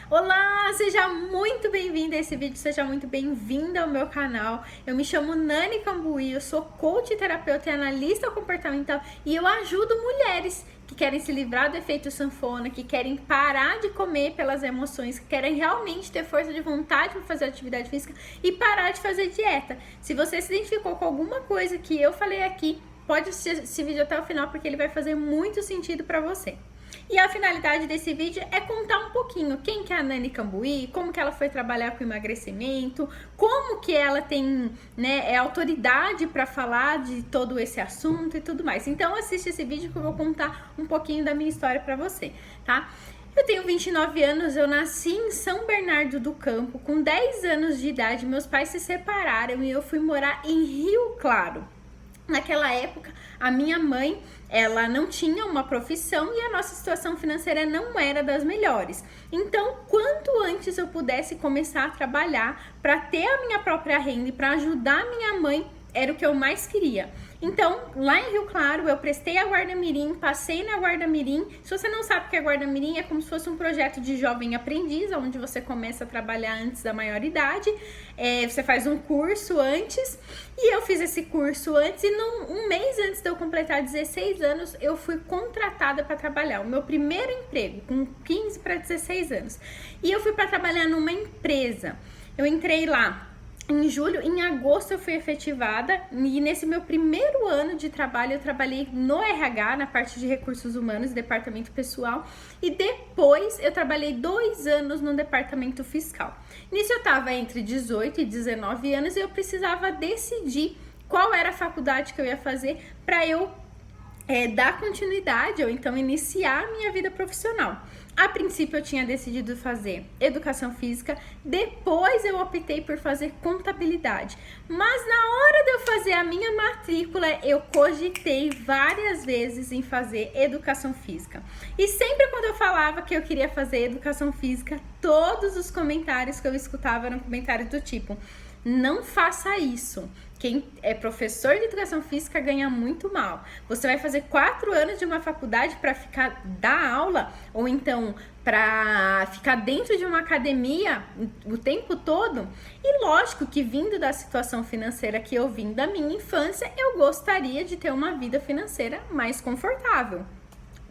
Olá, seja muito bem-vindo a esse vídeo, seja muito bem-vinda ao meu canal. Eu me chamo Nani Cambuí, eu sou coach, terapeuta e analista comportamental e eu ajudo mulheres que querem se livrar do efeito sanfona, que querem parar de comer pelas emoções, que querem realmente ter força de vontade para fazer atividade física e parar de fazer dieta. Se você se identificou com alguma coisa que eu falei aqui, pode assistir esse vídeo até o final porque ele vai fazer muito sentido para você. E a finalidade desse vídeo é contar um pouquinho quem que é a Nani Cambuí, como que ela foi trabalhar com emagrecimento, como que ela tem, autoridade para falar de todo esse assunto e tudo mais. Então assiste esse vídeo que eu vou contar um pouquinho da minha história para você, tá? Eu tenho 29 anos, eu nasci em São Bernardo do Campo, com 10 anos de idade, meus pais se separaram e eu fui morar em Rio Claro. Naquela época, a minha mãe, ela não tinha uma profissão e a nossa situação financeira não era das melhores. Então, quanto antes eu pudesse começar a trabalhar para ter a minha própria renda e para ajudar minha mãe, era o que eu mais queria. Então, lá em Rio Claro, eu prestei a Guarda Mirim, passei na Guarda Mirim. Se você não sabe o que é Guarda Mirim, é como se fosse um projeto de jovem aprendiz, onde você começa a trabalhar antes da maioridade. Você faz um curso antes, e eu fiz esse curso antes, e um mês antes de eu completar 16 anos, eu fui contratada para trabalhar. O meu primeiro emprego, com 15 para 16 anos. E eu fui para trabalhar numa empresa. Eu entrei lá em julho, em agosto eu fui efetivada e nesse meu primeiro ano de trabalho eu trabalhei no RH, na parte de recursos humanos, departamento pessoal, e depois eu trabalhei 2 anos no departamento fiscal. Nisso eu estava entre 18 e 19 anos e eu precisava decidir qual era a faculdade que eu ia fazer para eu dar continuidade ou então iniciar a minha vida profissional. A princípio eu tinha decidido fazer educação física, depois eu optei por fazer contabilidade. Mas na hora de eu fazer a minha matrícula, eu cogitei várias vezes em fazer educação física. E sempre quando eu falava que eu queria fazer educação física, todos os comentários que eu escutava eram comentários do tipo: não faça isso. Quem é professor de educação física ganha muito mal. Você vai fazer 4 anos de uma faculdade para dar aula, ou então para ficar dentro de uma academia o tempo todo? E lógico que, vindo da situação financeira que eu vim da minha infância, eu gostaria de ter uma vida financeira mais confortável.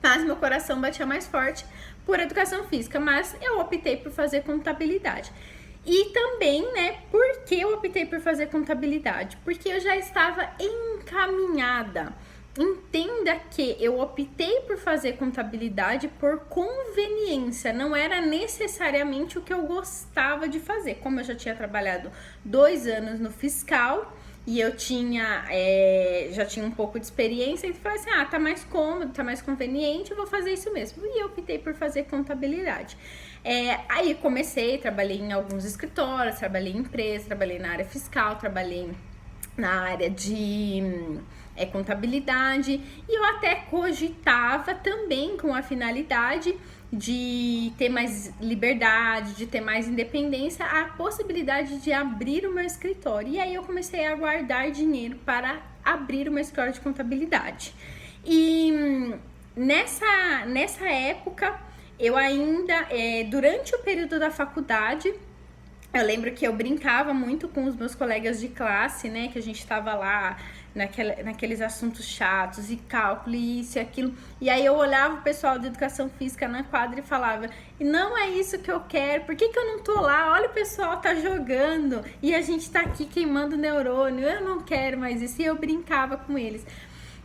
Mas meu coração batia mais forte por educação física, mas eu optei por fazer contabilidade. E também, por que eu optei por fazer contabilidade? Porque eu já estava encaminhada. Entenda que eu optei por fazer contabilidade por conveniência, não era necessariamente o que eu gostava de fazer. Como eu já tinha trabalhado 2 anos no fiscal e eu já tinha um pouco de experiência, então eu falei assim, tá mais cômodo, tá mais conveniente, eu vou fazer isso mesmo. E eu optei por fazer contabilidade. Aí comecei, trabalhei em alguns escritórios, trabalhei em empresa, trabalhei na área fiscal, trabalhei na área de contabilidade, e eu até cogitava também com a finalidade de ter mais liberdade, de ter mais independência, a possibilidade de abrir o meu escritório. E aí eu comecei a guardar dinheiro para abrir o meu escritório de contabilidade. E nessa época, eu ainda, durante o período da faculdade, eu lembro que eu brincava muito com os meus colegas de classe, que a gente estava lá naqueles assuntos chatos e cálculo e isso e aquilo. E aí eu olhava o pessoal de educação física na quadra e falava: não é isso que eu quero, por que eu não tô lá? Olha, o pessoal tá jogando e a gente tá aqui queimando neurônio, eu não quero mais isso. E eu brincava com eles.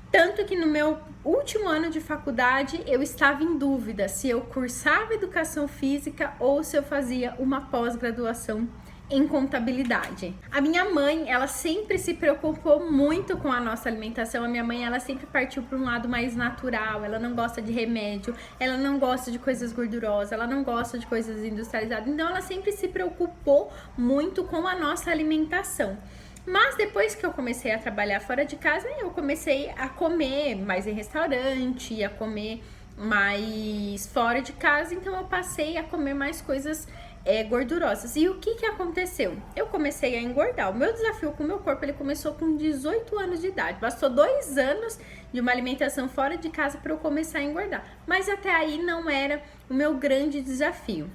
Tanto que no meu último ano de faculdade eu estava em dúvida se eu cursava educação física ou se eu fazia uma pós-graduação em contabilidade. A minha mãe, ela sempre se preocupou muito com a nossa alimentação. A minha mãe, ela sempre partiu para um lado mais natural. Ela não gosta de remédio, ela não gosta de coisas gordurosas, ela não gosta de coisas industrializadas. Então ela sempre se preocupou muito com a nossa alimentação. Mas depois que eu comecei a trabalhar fora de casa, eu comecei a comer mais em restaurante, a comer mais fora de casa, então eu passei a comer mais coisas gordurosas. E o que aconteceu? Eu comecei a engordar. O meu desafio com o meu corpo, ele começou com 18 anos de idade. Bastou 2 anos de uma alimentação fora de casa para eu começar a engordar. Mas até aí não era o meu grande desafio.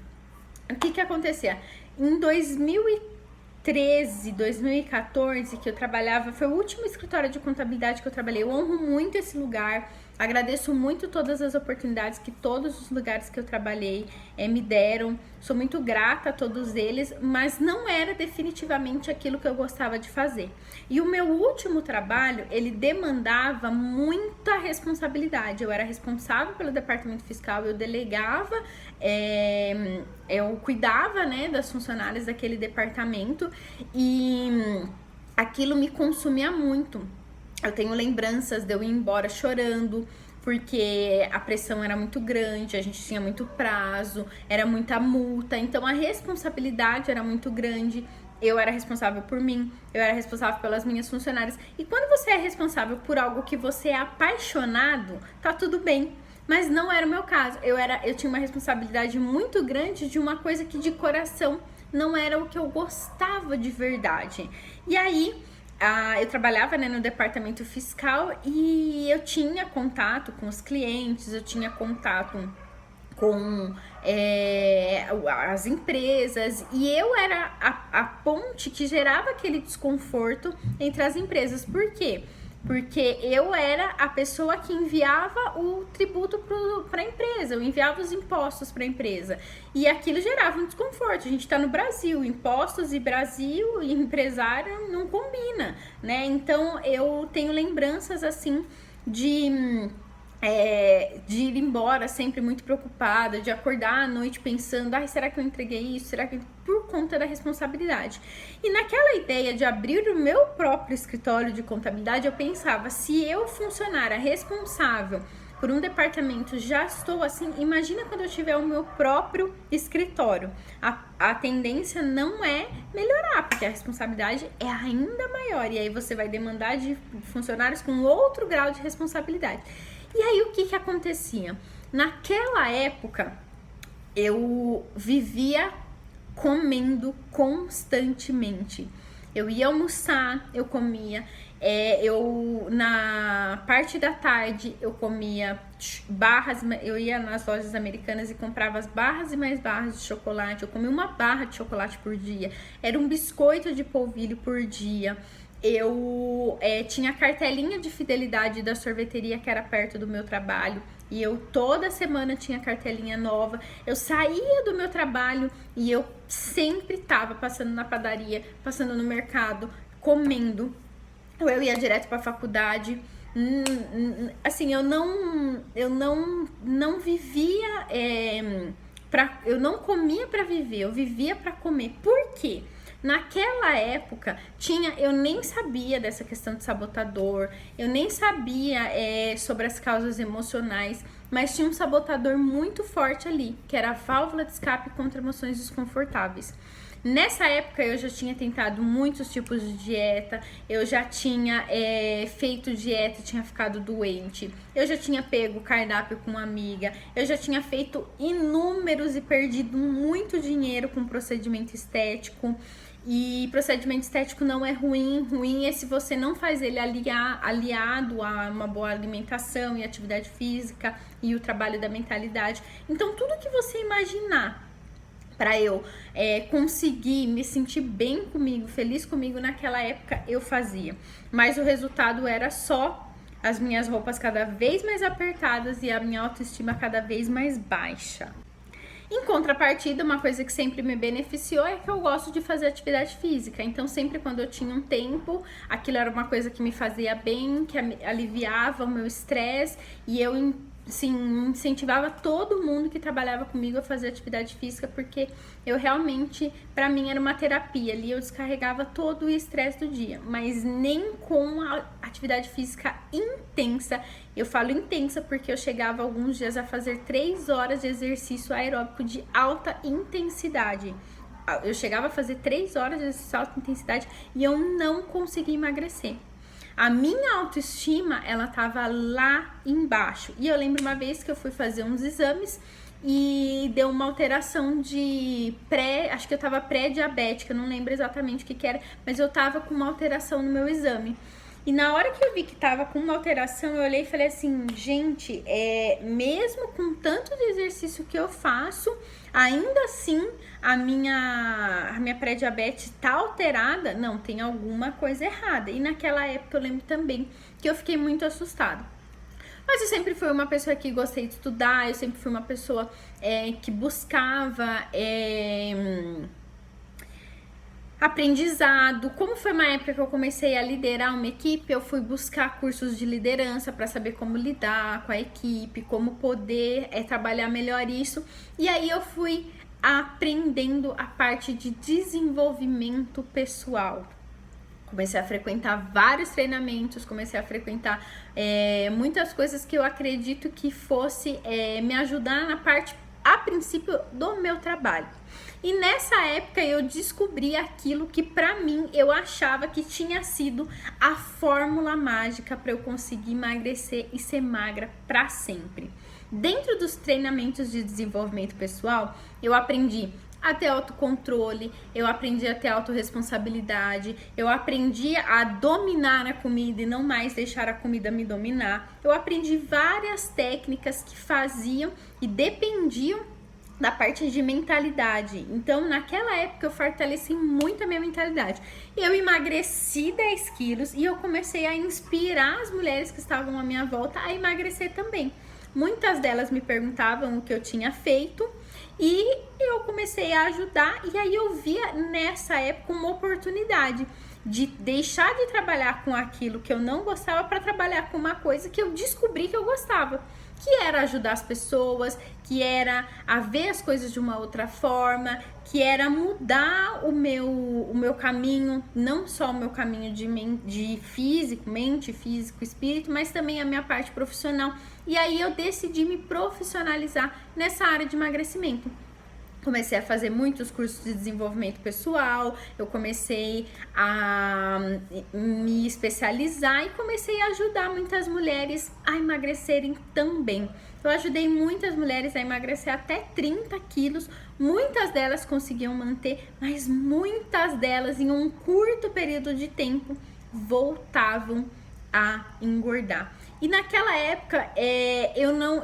o que acontecia? Em 2013, 2014, que eu trabalhava, foi o último escritório de contabilidade que eu trabalhei. Eu honro muito esse lugar, agradeço muito todas as oportunidades que todos os lugares que eu trabalhei me deram. Sou muito grata a todos eles, mas não era definitivamente aquilo que eu gostava de fazer. E o meu último trabalho, ele demandava muita responsabilidade. Eu era responsável pelo departamento fiscal, eu delegava, eu cuidava, né, das funcionárias daquele departamento, e aquilo me consumia muito. Eu tenho lembranças de eu ir embora chorando, porque a pressão era muito grande, a gente tinha muito prazo, era muita multa, então a responsabilidade era muito grande. Eu era responsável por mim, eu era responsável pelas minhas funcionárias. E quando você é responsável por algo que você é apaixonado, tá tudo bem. Mas não era o meu caso. Eu tinha uma responsabilidade muito grande de uma coisa que de coração não era o que eu gostava de verdade. E aí, eu trabalhava, né, no departamento fiscal, e eu tinha contato com os clientes, eu tinha contato com as empresas, e eu era a ponte que gerava aquele desconforto entre as empresas. Por quê? Porque eu era a pessoa que enviava o tributo para a empresa, eu enviava os impostos para a empresa. E aquilo gerava um desconforto. A gente está no Brasil, impostos e Brasil e empresário não combina, né? Então eu tenho lembranças assim de ir embora sempre muito preocupada, de acordar à noite pensando, será que eu entreguei isso? Será que... Por conta da responsabilidade. E naquela ideia de abrir o meu próprio escritório de contabilidade, eu pensava, se eu, funcionária responsável por um departamento, já estou assim, imagina quando eu tiver o meu próprio escritório. A tendência não é melhorar, porque a responsabilidade é ainda maior, e aí você vai demandar de funcionários com outro grau de responsabilidade. E aí o que acontecia? Naquela época, eu vivia comendo constantemente. Eu ia almoçar, eu comia, na parte da tarde eu comia barras, eu ia nas lojas americanas e comprava as barras e mais barras de chocolate. Eu comia uma barra de chocolate por dia, era um biscoito de polvilho por dia. Eu tinha cartelinha de fidelidade da sorveteria que era perto do meu trabalho, e eu toda semana tinha cartelinha nova. Eu saía do meu trabalho e eu sempre tava passando na padaria, passando no mercado, comendo. Ou eu ia direto para a faculdade. Assim, eu não vivia, eu não comia para viver, eu vivia para comer. Por quê? Naquela época, eu nem sabia dessa questão de sabotador, eu nem sabia sobre as causas emocionais, mas tinha um sabotador muito forte ali, que era a válvula de escape contra emoções desconfortáveis. Nessa época eu já tinha tentado muitos tipos de dieta, eu já tinha feito dieta e tinha ficado doente, eu já tinha pego cardápio com uma amiga, eu já tinha feito inúmeros e perdido muito dinheiro com procedimento estético. E procedimento estético não é ruim é se você não faz ele aliado a uma boa alimentação e atividade física e o trabalho da mentalidade. Então tudo que você imaginar para eu conseguir me sentir bem comigo, feliz comigo naquela época, eu fazia. Mas o resultado era só as minhas roupas cada vez mais apertadas e a minha autoestima cada vez mais baixa. Em contrapartida, uma coisa que sempre me beneficiou é que eu gosto de fazer atividade física. Então, sempre quando eu tinha um tempo, aquilo era uma coisa que me fazia bem, que aliviava o meu estresse, e eu incentivava todo mundo que trabalhava comigo a fazer atividade física, porque eu realmente, para mim, era uma terapia ali, eu descarregava todo o estresse do dia, mas nem com a atividade física intensa. Eu falo intensa porque eu chegava alguns dias a fazer 3 horas de exercício aeróbico de alta intensidade. Eu chegava a fazer 3 horas de exercício de alta intensidade e eu não conseguia emagrecer. A minha autoestima, ela tava lá embaixo. E eu lembro uma vez que eu fui fazer uns exames e deu uma alteração de acho que eu tava pré-diabética, eu não lembro exatamente o que era, mas eu tava com uma alteração no meu exame. E na hora que eu vi que tava com uma alteração, eu olhei e falei assim, gente, mesmo com tanto de exercício que eu faço, ainda assim a minha pré-diabetes tá alterada? Não, tem alguma coisa errada. E naquela época eu lembro também que eu fiquei muito assustada. Mas eu sempre fui uma pessoa que gostei de estudar, eu sempre fui uma pessoa que buscava aprendizado. Como foi uma época que eu comecei a liderar uma equipe, eu fui buscar cursos de liderança para saber como lidar com a equipe, como poder trabalhar melhor isso. E aí eu fui aprendendo a parte de desenvolvimento pessoal. Comecei a frequentar vários treinamentos, comecei a frequentar muitas coisas que eu acredito que fosse me ajudar na parte, a princípio, do meu trabalho. E nessa época eu descobri aquilo que pra mim eu achava que tinha sido a fórmula mágica para eu conseguir emagrecer e ser magra pra sempre. Dentro dos treinamentos de desenvolvimento pessoal, eu aprendi a ter autocontrole, eu aprendi a ter autorresponsabilidade, eu aprendi a dominar a comida e não mais deixar a comida me dominar. Eu aprendi várias técnicas que faziam e dependiam da parte de mentalidade. Então, naquela época, eu fortaleci muito a minha mentalidade. Eu emagreci 10 quilos e eu comecei a inspirar as mulheres que estavam à minha volta a emagrecer também. Muitas delas me perguntavam o que eu tinha feito e eu comecei a ajudar. E aí eu via nessa época uma oportunidade de deixar de trabalhar com aquilo que eu não gostava para trabalhar com uma coisa que eu descobri que eu gostava, que era ajudar as pessoas, que era a ver as coisas de uma outra forma, que era mudar o meu caminho, não só o meu caminho de físico, mente, físico, espírito, mas também a minha parte profissional. E aí eu decidi me profissionalizar nessa área de emagrecimento. Comecei a fazer muitos cursos de desenvolvimento pessoal, eu comecei a me especializar e comecei a ajudar muitas mulheres a emagrecerem também. Eu ajudei muitas mulheres a emagrecer até 30 quilos, muitas delas conseguiam manter, mas muitas delas em um curto período de tempo voltavam a engordar. E naquela época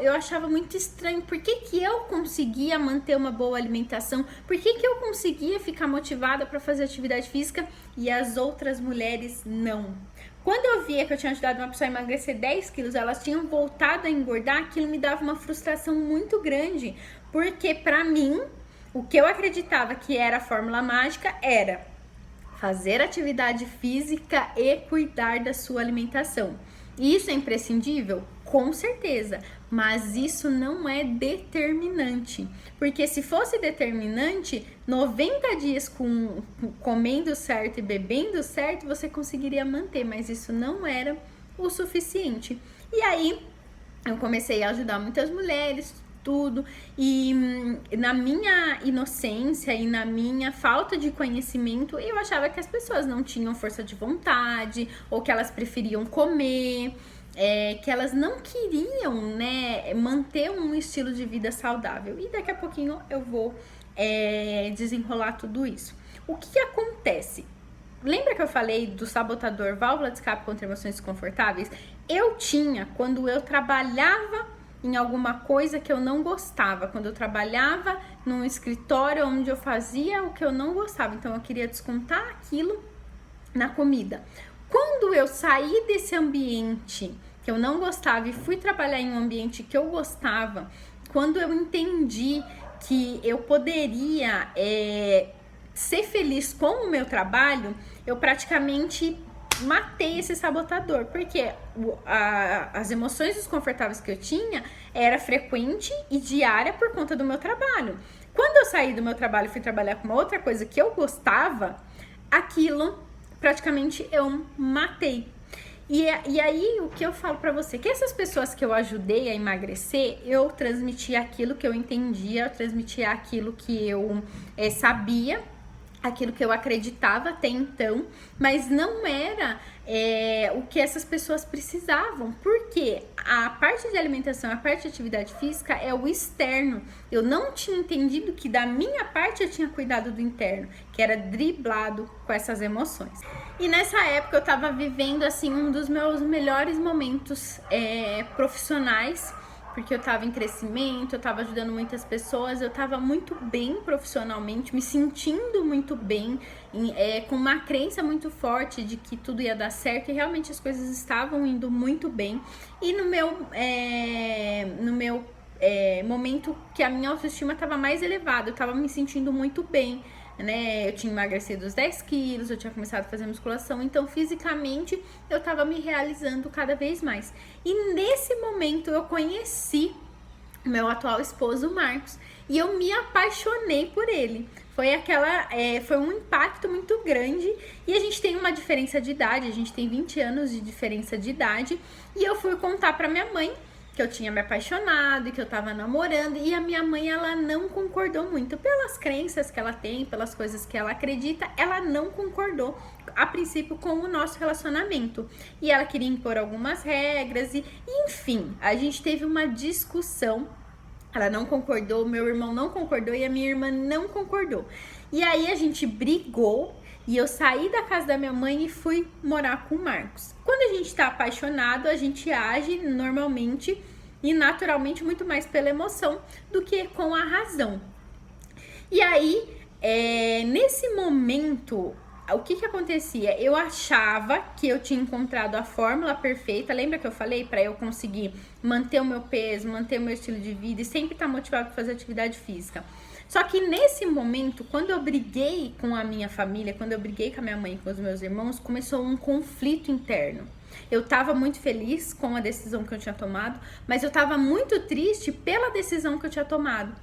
eu achava muito estranho por que eu conseguia manter uma boa alimentação, por que eu conseguia ficar motivada para fazer atividade física e as outras mulheres não. Quando eu via que eu tinha ajudado uma pessoa a emagrecer 10 quilos, elas tinham voltado a engordar, aquilo me dava uma frustração muito grande, porque para mim, o que eu acreditava que era a fórmula mágica era fazer atividade física e cuidar da sua alimentação. Isso é imprescindível? Com certeza, mas isso não é determinante, porque se fosse determinante, 90 dias comendo certo e bebendo certo, você conseguiria manter, mas isso não era o suficiente. E aí, eu comecei a ajudar muitas mulheres, tudo, e na minha inocência e na minha falta de conhecimento, eu achava que as pessoas não tinham força de vontade, ou que elas preferiam comer, que elas não queriam, né, manter um estilo de vida saudável. E daqui a pouquinho eu vou desenrolar tudo isso. O que acontece? Lembra que eu falei do sabotador, válvula de escape contra emoções desconfortáveis? Eu tinha, quando eu trabalhava em alguma coisa que eu não gostava, quando eu trabalhava num escritório onde eu fazia o que eu não gostava, então eu queria descontar aquilo na comida. Quando eu saí desse ambiente que eu não gostava e fui trabalhar em um ambiente que eu gostava, quando eu entendi que eu poderia ser feliz com o meu trabalho, eu praticamente matei esse sabotador, porque as emoções desconfortáveis que eu tinha era frequente e diária por conta do meu trabalho. Quando eu saí do meu trabalho e fui trabalhar com uma outra coisa que eu gostava, aquilo praticamente eu matei. E aí o que eu falo pra você, que essas pessoas que eu ajudei a emagrecer, eu transmitia aquilo que eu entendia, eu transmitia aquilo que eu sabia, aquilo que eu acreditava até então, mas não era o que essas pessoas precisavam, porque a parte de alimentação, a parte de atividade física é o externo. Eu não tinha entendido que da minha parte eu tinha cuidado do interno, que era driblado com essas emoções. E nessa época eu tava vivendo assim um dos meus melhores momentos profissionais, porque eu tava em crescimento, eu tava ajudando muitas pessoas, eu tava muito bem profissionalmente, me sentindo muito bem, com uma crença muito forte de que tudo ia dar certo, e realmente as coisas estavam indo muito bem. E no meu momento que a minha autoestima estava mais elevada, eu tava me sentindo muito bem, né? Eu tinha emagrecido os 10 quilos, eu tinha começado a fazer musculação, então fisicamente eu tava me realizando cada vez mais. E nesse momento eu conheci meu atual esposo, Marcos, e eu me apaixonei por ele. Foi um impacto muito grande, e a gente tem uma diferença de idade, a gente tem 20 anos de diferença de idade, e eu fui contar pra minha mãe que eu tinha me apaixonado e que eu tava namorando, e a minha mãe, ela não concordou muito, pelas crenças que ela tem, pelas coisas que ela acredita, ela não concordou a princípio com o nosso relacionamento, e ela queria impor algumas regras, e enfim, a gente teve uma discussão. Ela não concordou, meu irmão não concordou e a minha irmã não concordou, e aí a gente brigou. E eu saí da casa da minha mãe e fui morar com o Marcos. Quando a gente tá apaixonado, a gente age normalmente e naturalmente muito mais pela emoção do que com a razão. E aí, nesse momento, o que acontecia? Eu achava que eu tinha encontrado a fórmula perfeita. Lembra que eu falei para eu conseguir manter o meu peso, manter o meu estilo de vida e sempre estar motivado para fazer atividade física? Só que nesse momento, quando eu briguei com a minha família, quando eu briguei com a minha mãe e com os meus irmãos, começou um conflito interno. Eu tava muito feliz com a decisão que eu tinha tomado, mas eu tava muito triste pela decisão que eu tinha tomado.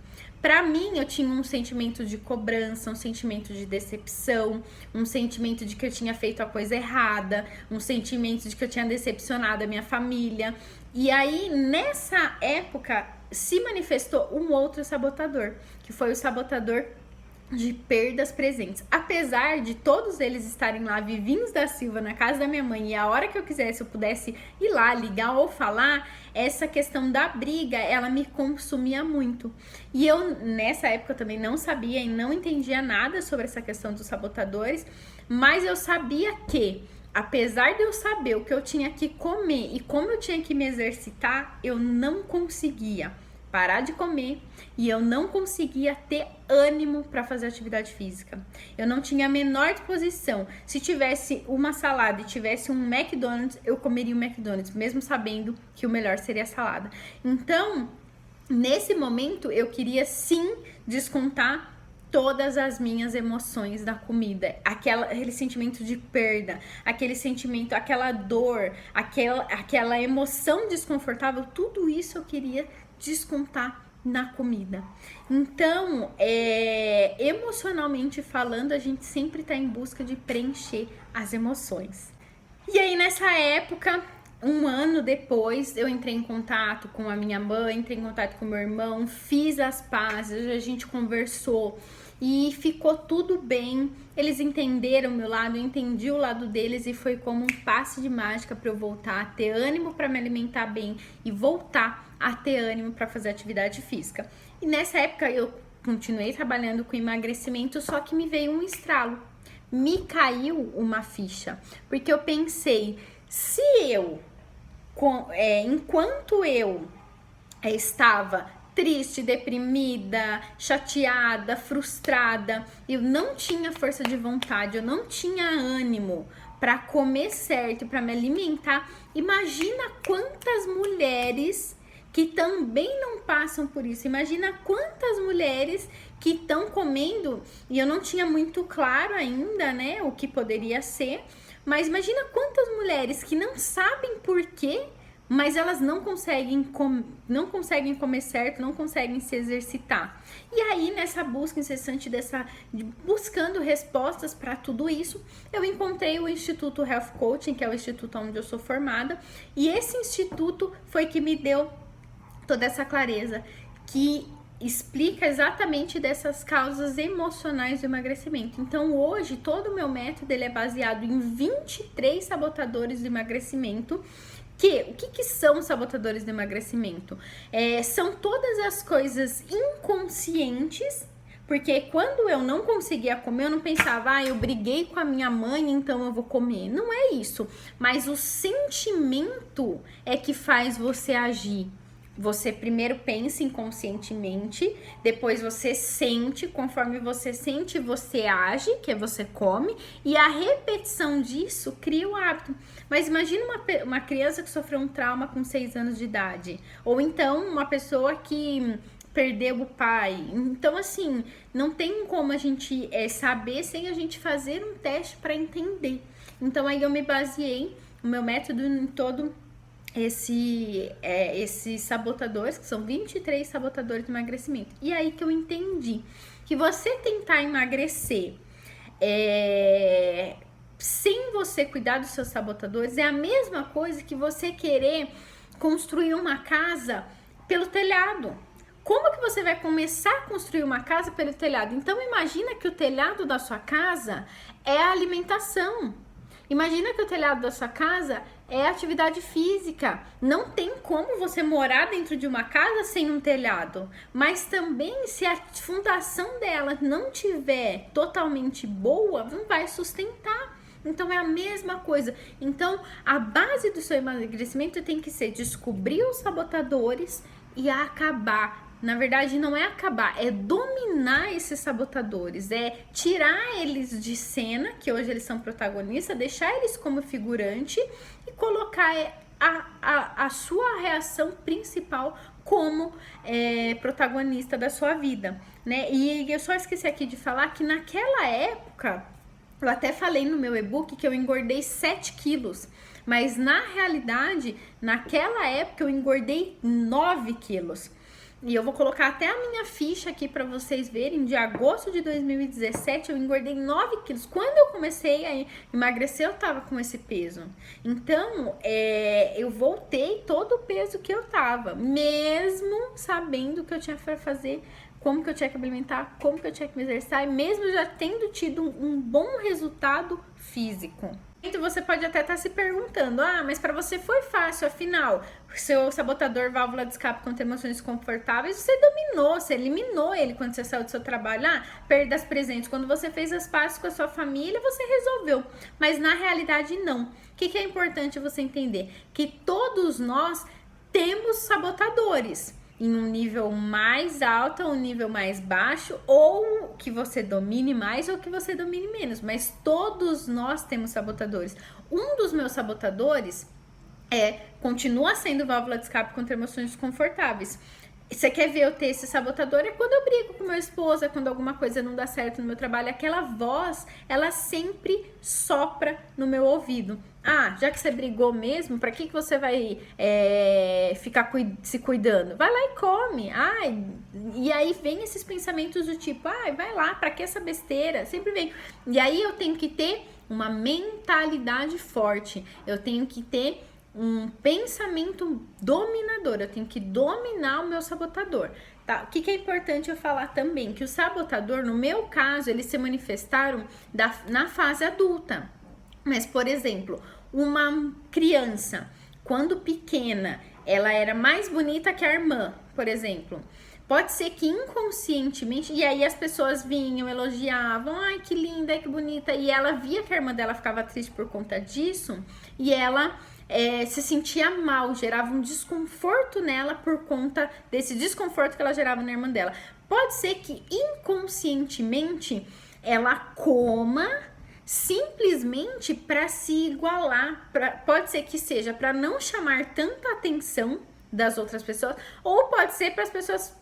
Pra mim, eu tinha um sentimento de cobrança, um sentimento de decepção, um sentimento de que eu tinha feito a coisa errada, um sentimento de que eu tinha decepcionado a minha família. E aí, nessa época, se manifestou um outro sabotador, que foi o sabotador de perdas presentes. Apesar de todos eles estarem lá vivinhos da Silva na casa da minha mãe, e a hora que eu quisesse eu pudesse ir lá, ligar ou falar, essa questão da briga, ela me consumia muito. E eu, nessa época, eu também não sabia e não entendia nada sobre essa questão dos sabotadores, mas eu sabia que, apesar de eu saber o que eu tinha que comer e como eu tinha que me exercitar, eu não conseguia parar de comer e eu não conseguia ter ânimo para fazer atividade física. Eu não tinha a menor disposição. Se tivesse uma salada e tivesse um McDonald's, eu comeria um McDonald's, mesmo sabendo que o melhor seria a salada. Então, nesse momento, eu queria sim descontar todas as minhas emoções da comida, aquele sentimento de perda, aquele sentimento, aquela dor, aquela emoção desconfortável, tudo isso eu queria descontar na comida. Então, emocionalmente falando, a gente sempre tá em busca de preencher as emoções. E aí, nessa época, um ano depois, eu entrei em contato com a minha mãe, entrei em contato com meu irmão, fiz as pazes, a gente conversou e ficou tudo bem. Eles entenderam o meu lado, eu entendi o lado deles, e foi como um passe de mágica para eu voltar a ter ânimo para me alimentar bem e voltar a ter ânimo para fazer atividade física. E nessa época eu continuei trabalhando com emagrecimento, só que me veio um estralo, me caiu uma ficha, porque eu pensei, se eu, enquanto eu estava triste, deprimida, chateada, frustrada, eu não tinha força de vontade, eu não tinha ânimo para comer certo, para me alimentar. Imagina quantas mulheres que também não passam por isso. Imagina quantas mulheres que estão comendo, e eu não tinha muito claro ainda, né, o que poderia ser, mas imagina quantas mulheres que não sabem por quê, mas elas não conseguem comer certo, não conseguem se exercitar. E aí, nessa busca incessante, buscando respostas para tudo isso, eu encontrei o Instituto Health Coaching, que é o instituto onde eu sou formada, e esse instituto foi que me deu toda essa clareza, que explica exatamente dessas causas emocionais do emagrecimento. Então hoje todo o meu método ele é baseado em 23 sabotadores do emagrecimento. O que são os sabotadores do emagrecimento? São todas as coisas inconscientes, porque quando eu não conseguia comer, eu não pensava, eu briguei com a minha mãe, então eu vou comer. Não é isso, mas o sentimento é que faz você agir. Você primeiro pensa inconscientemente, depois você sente, conforme você sente, você age, que é você come, e a repetição disso cria o hábito. Mas imagina uma criança que sofreu um trauma com 6 anos de idade, ou então uma pessoa que perdeu o pai. Então, assim, não tem como a gente saber sem a gente fazer um teste para entender. Então, aí eu me baseei, o meu método em todo esses sabotadores, que são 23 sabotadores de emagrecimento. E aí que eu entendi que você tentar emagrecer sem você cuidar dos seus sabotadores é a mesma coisa que você querer construir uma casa pelo telhado. Como que você vai começar a construir uma casa pelo telhado? Então imagina que o telhado da sua casa é a alimentação. Imagina que o telhado da sua casa é atividade física. Não tem como você morar dentro de uma casa sem um telhado. Mas também, se a fundação dela não tiver totalmente boa, não vai sustentar. Então é a mesma coisa. Então a base do seu emagrecimento tem que ser descobrir os sabotadores e acabar. Na verdade, não é acabar, é dominar esses sabotadores, é tirar eles de cena, que hoje eles são protagonistas, deixar eles como figurante e colocar a sua reação principal como protagonista da sua vida, né? E eu só esqueci aqui de falar que naquela época, eu até falei no meu e-book que eu engordei 7 quilos. Mas na realidade, naquela época eu engordei 9 quilos. E eu vou colocar até a minha ficha aqui para vocês verem. De agosto de 2017 eu engordei 9 quilos. Quando eu comecei a emagrecer, eu tava com esse peso. Então, eu voltei todo o peso que eu tava. Mesmo sabendo que eu tinha que fazer, como que eu tinha que alimentar, como que eu tinha que me exercitar. E mesmo já tendo tido um bom resultado físico. Então você pode até estar se perguntando, mas para você foi fácil, afinal, seu sabotador válvula de escape contra emoções desconfortáveis, você dominou, você eliminou ele quando você saiu do seu trabalho, perdas presentes, quando você fez as pazes com a sua família, você resolveu, mas na realidade não. O que é importante você entender? Que todos nós temos sabotadores, em um nível mais alto, um nível mais baixo, ou que você domine mais ou que você domine menos, mas todos nós temos sabotadores. Um dos meus sabotadores continua sendo válvula de escape contra emoções desconfortáveis. Você quer ver eu ter esse sabotador? É quando eu brigo com meu esposo, é quando alguma coisa não dá certo no meu trabalho, aquela voz, ela sempre sopra no meu ouvido. Já que você brigou mesmo, pra que você vai ficar se cuidando? Vai lá e come. E aí vem esses pensamentos do tipo, vai lá, pra que essa besteira? Sempre vem. E aí eu tenho que ter uma mentalidade forte. Eu tenho que ter um pensamento dominador, eu tenho que dominar o meu sabotador, tá? O que é importante eu falar também? Que o sabotador, no meu caso, eles se manifestaram na fase adulta. Mas, por exemplo, uma criança, quando pequena, ela era mais bonita que a irmã, por exemplo. Pode ser que inconscientemente, e aí as pessoas vinham, elogiavam, que linda, que bonita, e ela via que a irmã dela ficava triste por conta disso, e ela se sentia mal, gerava um desconforto nela por conta desse desconforto que ela gerava na irmã dela. Pode ser que inconscientemente ela coma simplesmente para se igualar, pode ser que seja para não chamar tanta atenção das outras pessoas, ou pode ser para as pessoas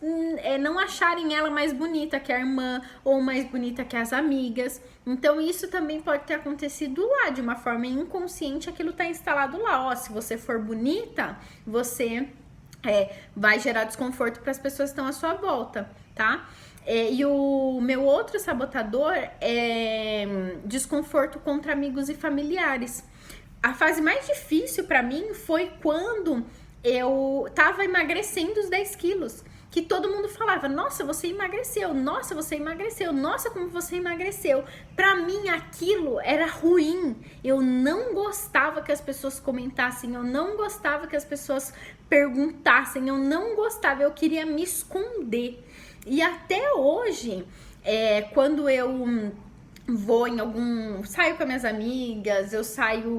não acharem ela mais bonita que a irmã, ou mais bonita que as amigas. Então isso também pode ter acontecido lá, de uma forma inconsciente, aquilo tá instalado lá. Se você for bonita, você vai gerar desconforto para as pessoas que estão à sua volta, tá? E o meu outro sabotador é desconforto contra amigos e familiares. A fase mais difícil para mim foi quando eu tava emagrecendo os 10 quilos. que todo mundo falava: nossa, você emagreceu, nossa, você emagreceu, nossa, como você emagreceu. Pra mim aquilo era ruim. Eu não gostava que as pessoas comentassem, eu não gostava que as pessoas perguntassem, eu não gostava, eu queria me esconder. E até hoje, quando eu vou em saio com as minhas amigas,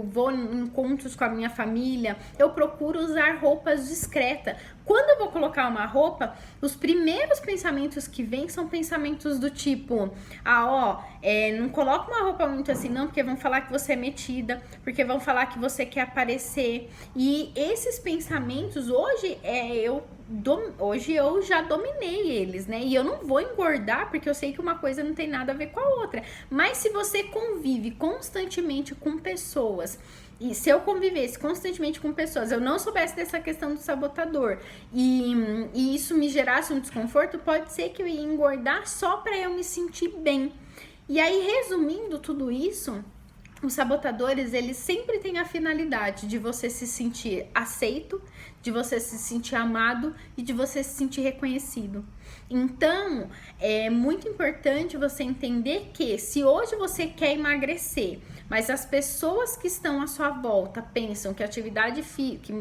vou em encontros com a minha família, eu procuro usar roupas discretas. Quando eu vou colocar uma roupa, os primeiros pensamentos que vêm são pensamentos do tipo: não coloca uma roupa muito assim não, porque vão falar que você é metida, porque vão falar que você quer aparecer. E esses pensamentos, hoje eu já dominei eles, né? E eu não vou engordar, porque eu sei que uma coisa não tem nada a ver com a outra. Mas se você convive constantemente com pessoas, e se eu convivesse constantemente com pessoas, eu não soubesse dessa questão do sabotador, e isso me gerasse um desconforto, pode ser que eu ia engordar só para eu me sentir bem. E aí, resumindo tudo isso, os sabotadores, eles sempre têm a finalidade de você se sentir aceito, de você se sentir amado e de você se sentir reconhecido. Então, é muito importante você entender que se hoje você quer emagrecer, mas as pessoas que estão à sua volta pensam que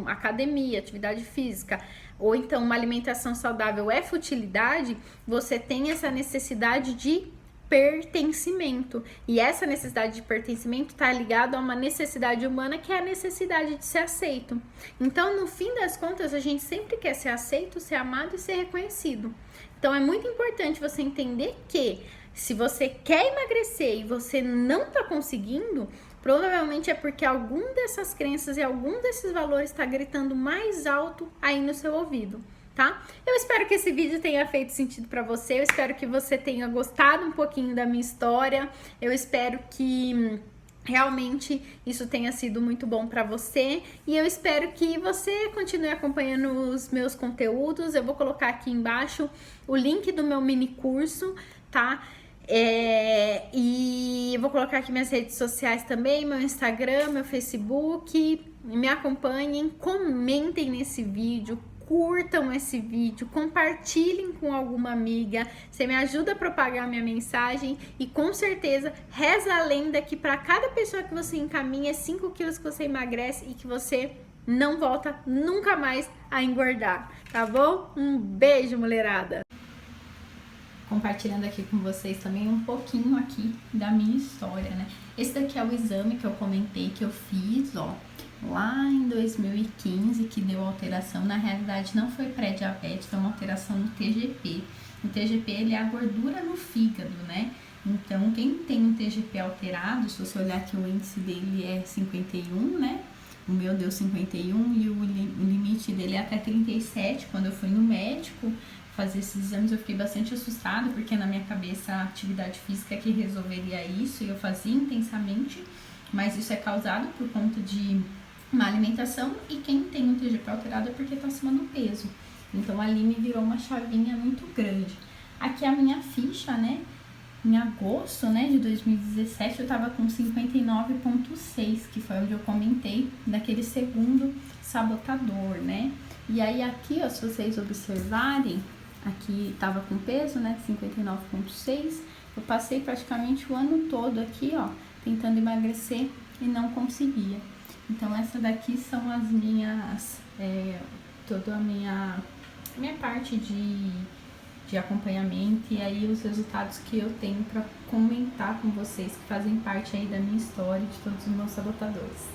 academia, atividade física, ou então uma alimentação saudável é futilidade, você tem essa necessidade de pertencimento. E essa necessidade de pertencimento está ligada a uma necessidade humana, que é a necessidade de ser aceito. Então, no fim das contas, a gente sempre quer ser aceito, ser amado e ser reconhecido. Então, é muito importante você entender que se você quer emagrecer e você não está conseguindo, provavelmente é porque algum dessas crenças e algum desses valores está gritando mais alto aí no seu ouvido. Tá? Eu espero que esse vídeo tenha feito sentido para você, eu espero que você tenha gostado um pouquinho da minha história, eu espero que realmente isso tenha sido muito bom para você, e eu espero que você continue acompanhando os meus conteúdos. Eu vou colocar aqui embaixo o link do meu mini curso, tá? E eu vou colocar aqui minhas redes sociais também, meu Instagram, meu Facebook. Me acompanhem, comentem nesse vídeo, curtam esse vídeo, compartilhem com alguma amiga. Você me ajuda a propagar a minha mensagem, e com certeza reza a lenda que para cada pessoa que você encaminha, 5 quilos que você emagrece e que você não volta nunca mais a engordar, tá bom? Um beijo, mulherada! Compartilhando aqui com vocês também um pouquinho aqui da minha história, né? Esse daqui é o exame que eu comentei que eu fiz, lá em 2015, que deu alteração. Na realidade não foi pré-diabetes, foi uma alteração no TGP. O TGP, ele é a gordura no fígado, né? Então, quem tem um TGP alterado, se você olhar que o índice dele é 51, né? O meu deu 51 e o limite dele é até 37. Quando eu fui no médico fazer esses exames, eu fiquei bastante assustada, porque na minha cabeça a atividade física que resolveria isso, e eu fazia intensamente, mas isso é causado por conta de uma alimentação, e quem tem um TGP alterado é porque tá acima do peso. Então ali me virou uma chavinha muito grande. Aqui a minha ficha, né? Em agosto, né, de 2017, eu tava com 59,6, que foi onde eu comentei daquele segundo sabotador, né? E aí aqui, se vocês observarem, aqui tava com peso, né, 59,6. Eu passei praticamente o ano todo aqui, tentando emagrecer e não conseguia. Então, essa daqui são as minhas, toda a minha parte de acompanhamento, e aí os resultados que eu tenho para comentar com vocês, que fazem parte aí da minha história, de todos os meus sabotadores.